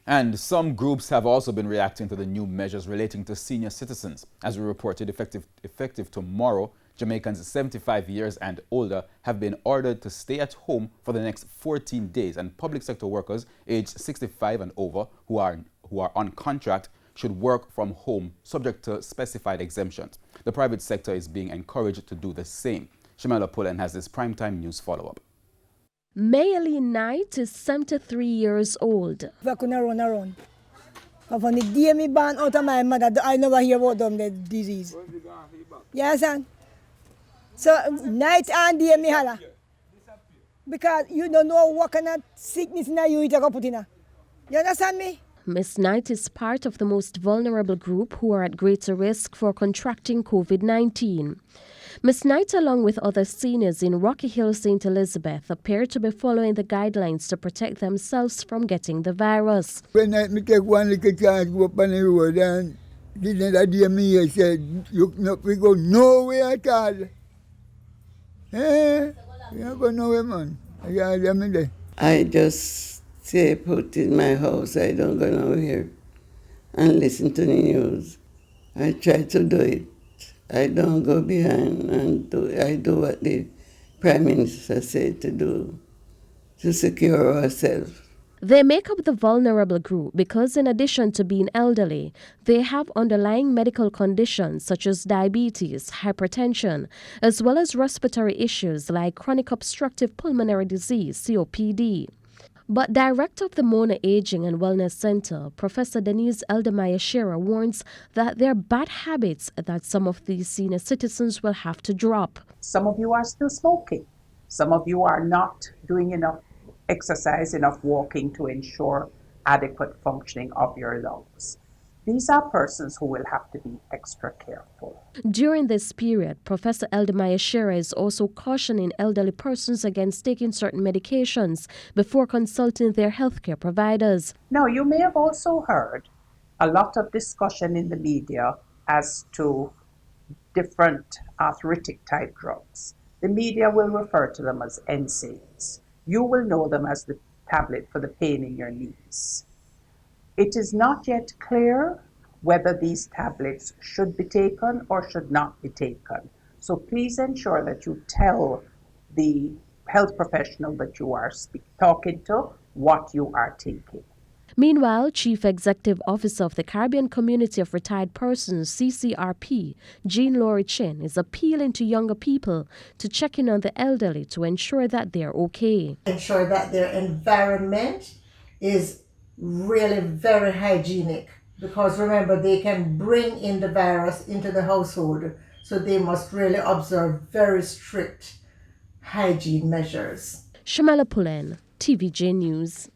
And some groups have also been reacting to the new measures relating to senior citizens. As we reported, effective tomorrow, Jamaicans 75 years and older have been ordered to stay at home for the next 14 days, and public sector workers aged 65 and over who are on contract should work from home subject to specified exemptions. The private sector is being encouraged to do the same. Shamela Pullen has this primetime news follow-up. Mayali Knight is 73 years old. If I couldn't run around. But from the day me born out of my mother, I never hear about them, the disease. Yes, son? So night and day me holla. Because you don't know what kind of sickness in you to put in. You understand me? Miss Knight is part of the most vulnerable group who are at greater risk for contracting COVID-19. Miss Knight, along with other seniors in Rocky Hill, St. Elizabeth, appear to be following the guidelines to protect themselves from getting the virus. When I take one little chance go up on the road and didn't idea me, I said, we go nowhere at all. Eh? We don't go nowhere, man. I just stay put in my house. I don't go nowhere and listen to the news. I try to do it. I don't go behind and I do what the Prime Minister said to do to secure ourselves. They make up the vulnerable group because in addition to being elderly, they have underlying medical conditions such as diabetes, hypertension, as well as respiratory issues like chronic obstructive pulmonary disease, COPD. But Director of the Mona Aging and Wellness Center, Professor Denise Eldemeyer-Shearer, warns that there are bad habits that some of these senior citizens will have to drop. Some of you are still smoking. Some of you are not doing enough exercise, enough walking to ensure adequate functioning of your lungs. These are persons who will have to be extra careful. During this period, Professor Eldemeyer-Shearer is also cautioning elderly persons against taking certain medications before consulting their healthcare providers. Now, you may have also heard a lot of discussion in the media as to different arthritic type drugs. The media will refer to them as NSAIDs. You will know them as the tablet for the pain in your knees. It is not yet clear whether these tablets should be taken or should not be taken. So please ensure that you tell the health professional that you are talking to what you are taking. Meanwhile, Chief Executive Officer of the Caribbean Community of Retired Persons, CCRP, Jean Laurie Chin, is appealing to younger people to check in on the elderly to ensure that they're okay. Ensure that their environment is really very hygienic, because remember, they can bring in the virus into the household, so they must really observe very strict hygiene measures. Shamela Pullen, TVJ News.